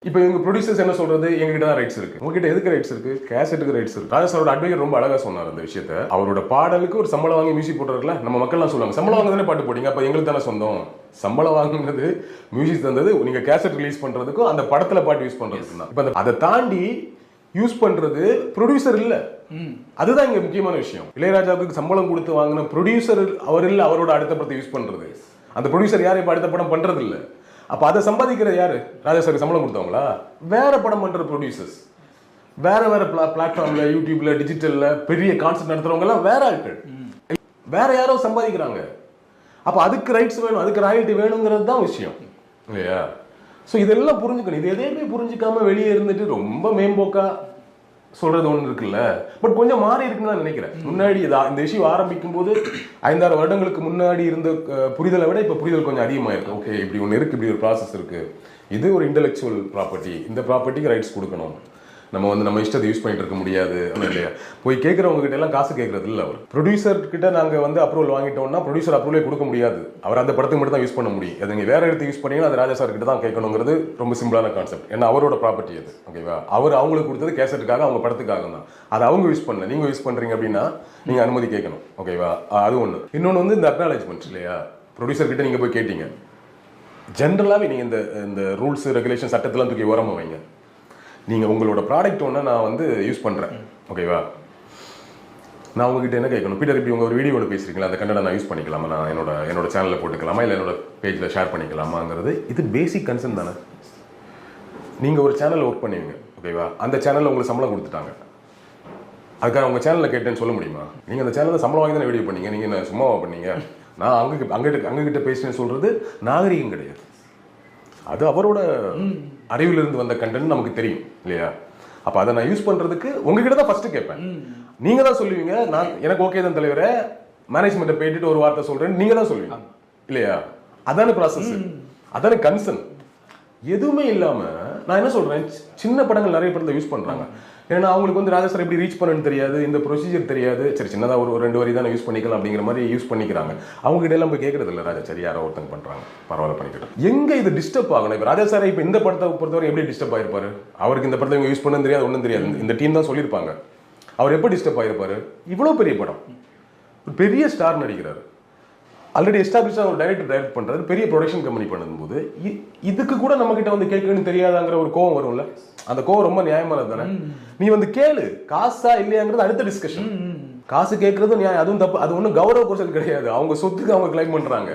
இப்போ எங்க ப்ரொடியூசர்ஸ் என்ன சொல்றது, எங்ககிட்ட தான் ரைட்ஸ் இருக்கு. உங்ககிட்ட எதுக்கு ரைட்ஸ் இருக்கு? கேசட்டுக்கு ரைட்ஸ் இருக்கு. ராஜா சாரோட அட்வைசர் ரொம்ப அழகா சொன்னார் அந்த விஷயத்தை. அவரோட பாடலுக்கு ஒரு சம்பளம் வாங்கி மியூசிக் போட்டுருக்கல, நம்ம மக்கள்லாம் சொல்லுவாங்க சம்பளம் வாங்க தானே பாட்டு போட்டீங்க, அப்ப எங்களுக்கு தானே சொந்தம். சம்பளம் வாங்குனது மியூசிக் தந்தது நீங்க கேசட் ரிலீஸ் பண்றதுக்கும் அந்த படத்துல பாட்டு யூஸ் பண்றதுக்கு தான். இப்ப அதை தாண்டி யூஸ் பண்றது ப்ரொடியூசர் இல்ல. அதுதான் இங்க முக்கியமான விஷயம். இளையராஜாவுக்கு சம்பளம் கொடுத்து வாங்கின ப்ரொடியூசர் அவர் இல்ல, அவரோட அடுத்த படத்தை யூஸ் பண்றது. அந்த ப்ரொடியூசர் யாரும் இப்ப அடுத்த படம் பண்றது இல்ல. அப்ப அதை சம்பாதிக்கிறது யாரு? ராஜா சாருக்கு சம்பளம் கொடுத்தவங்களா? வேற படம் பண்ற ப்ரொடியூசர்ஸ், வேற வேற பிளாட்ஃபார்ம்ல, யூடியூப்ல, டிஜிட்டல்ல பெரிய கான்செப்ட் நடத்துறவங்க எல்லாம் வேற ஆட்கள், வேற யாரோ சம்பாதிக்கிறாங்க. அப்ப அதுக்கு ரைட்ஸ் வேணும், அதுக்கு ராயல்ட்டி வேணுங்கிறது தான் விஷயம் இல்லையா? ஸோ இதெல்லாம் புரிஞ்சுக்கணும். இது எதையுமே புரிஞ்சுக்காம வெளியே இருந்துட்டு ரொம்ப மேம்போக்கா சொல்றது ஒன்று இருக்குல்ல. பட் கொஞ்சம் மாறி இருக்குன்னு நான் நினைக்கிறேன். முன்னாடி இந்த விஷயம் ஆரம்பிக்கும் போது 5-6 வருடங்களுக்கு முன்னாடி இருந்த புரிதலை விட இப்போ புரிதல் கொஞ்சம் அதிகமாக இருக்கு. ஓகே, இப்படி ஒன்று இருக்கு, இப்படி ஒரு ப்ராசஸ் இருக்கு, இது ஒரு இன்டெலெக்சுவல் ப்ராப்பர்ட்டி, இந்த ப்ராப்பர்ட்டிக்கு ரைட்ஸ் கொடுக்கணும், நம்ம இஷ்டத்தை யூஸ் பண்ணிட்டு இருக்க முடியாது இல்லையா? போய் கேட்கறவங்க கிட்ட எல்லாம் காசு கேட்கறது இல்லை. அவர் ப்ரொடியூசர் கிட்ட நாங்கள் அப்ரூவல் வாங்கிட்டோம்னா ப்ரொடியூசர் அப்ரூவலே கொடுக்க முடியாது. அவர் அந்த படத்துக்கு மட்டும் தான் யூஸ் பண்ண முடியும். அது நீங்கள் வேற எடுத்து யூஸ் பண்ணீங்கன்னா அது ராஜா சார் கிட்ட தான் கேட்கணுங்கிறது ரொம்ப சிம்பிளான கான்செப்ட். ஏன்னா அவரோட ப்ராப்பர்ட்டி அது. ஓகேவா? அவர் அவங்களுக்கு கொடுத்தது கேசட்டுக்காக, அவங்க படத்துக்காக தான். அதை அவங்க யூஸ் பண்ணல, நீங்க யூஸ் பண்றீங்க அப்படின்னா நீங்க அனுமதி கேட்கணும். ஓகேவா? அது ஒன்று. இன்னொன்று இந்த அக்னாலஜ்மெண்ட் இல்லையா? ப்ரொடியூசர் கிட்ட நீங்க போய் கேட்டீங்க. ஜென்ரலாகவே நீங்க இந்த ரூல்ஸ் ரெகுலேஷன் சட்டத்தெல்லாம் தூக்கி உரமா வைங்க. நீங்கள் உங்களோட ப்ராடக்ட் ஒன்று நான் யூஸ் பண்ணுறேன், ஓகேவா? நான் உங்ககிட்ட என்ன கேட்கணும்? பீட்டர், இப்படி உங்கள் ஒரு வீடியோ ஒன்று பேசுறீங்களா, அந்த கண்டென்ட் நான் யூஸ் பண்ணிக்கலாமா, நான் என்னோட சேனலில் போட்டுக்கலாமா, இல்லை என்னோட பேஜில் ஷேர் பண்ணிக்கலாமாங்கிறது இது பேசிக் கன்சர்ன் தானே. நீங்கள் ஒரு சேனல் ஒர்க் பண்ணுவீங்க, ஓகேவா? அந்த சேனலில் உங்களுக்கு சம்பளம் கொடுத்துட்டாங்க, அதுக்காக உங்கள் சேனலில் கேட்டேன்னு சொல்ல முடியுமா? நீங்கள் அந்த சேனலில் சம்பளம் வாங்கி தானே வீடியோ பண்ணீங்க, நீங்கள் என்ன சும்மாவா பண்ணீங்க? நான் அங்ககிட்ட பேசுனேன்னு சொல்கிறது நாகரிகம் கிடையாது. அது அவரோட அறிவிலிருந்து வந்த கண்டென்ட் நமக்கு தெரியும் இல்லையா? அப்ப அதை நான் யூஸ் பண்றதுக்கு உங்ககிட்ட தான் ஃபர்ஸ்ட் கேட்பேன். நீங்க தான் சொல்லுவீங்க, நான் எனக்கு ஓகே தான் தலைவரே, மேனேஜ்மெண்ட்டை போயிட்டு ஒரு வார்த்தை சொல்றேன், நீங்க தான் சொல்லுவீங்க இல்லையா? அதான ப்ராசஸ், அதான கன்சர்ன். எதுவுமே இல்லாம நான் என்ன சொல்றேன், சின்ன படங்கள் நிறைய படத்தை யூஸ் பண்றாங்க. ஏன்னா அவங்களுக்கு ராஜா சார் எப்படி ரீச் பண்ணணும்னு தெரியாது, இந்த ப்ரொசீஜர் தெரியாது. சரி, சின்னதாக ஒரு 2 வரி தான் யூஸ் பண்ணிக்கலாம் அப்படிங்கிற மாதிரி யூஸ் பண்ணிக்கிறாங்க. அவங்க கிட்ட எல்லாம் போய் கேட்கறது இல்லை. ராஜா சரி, யாரோ ஒருத்தங்க பண்றாங்க, பரவாயில்ல பண்ணிக்கிட்டோம். எங்க இது டிஸ்டர்ப் ஆகணும்? இப்போ ராஜா சார் இப்போ இந்த படத்தை பொறுத்தவரை எப்படி டிஸ்டர்ப் ஆயிருப்பாரு? அவருக்கு இந்த படத்தை யூஸ் பண்ண தெரியாது, ஒன்றும் தெரியாது. இந்த டீம் தான் சொல்லியிருப்பாங்க. அவர் எப்போ டிஸ்டர்ப் ஆயிருப்பாரு? இவ்வளோ பெரிய படம், ஒரு பெரிய ஸ்டார் நடிக்கிறாரு, ஆல்ரெடி எஸ்டாப்ளிஷாக ஒரு டைரக்ட் பண்றாரு, பெரிய ப்ரொடக்ஷன் கம்பெனி பண்ணும்போது இதுக்கு கூட நம்ம கிட்ட கேட்கணும்னு தெரியாதாங்கிற ஒரு கோவம் வரும்ல. அந்த கோவம் ரொம்ப நியாயமானது தானே. நீ கேளு, காசா இல்லையாங்கிறது அடுத்த டிஸ்கஷன். காசு கேட்கறதும் நியாயம், அதுவும் தப்பு. அது ஒன்றும் கௌரவ குறைச்சல் கிடையாது. அவங்க சொத்துக்கு அவங்க கிளைம் பண்றாங்க.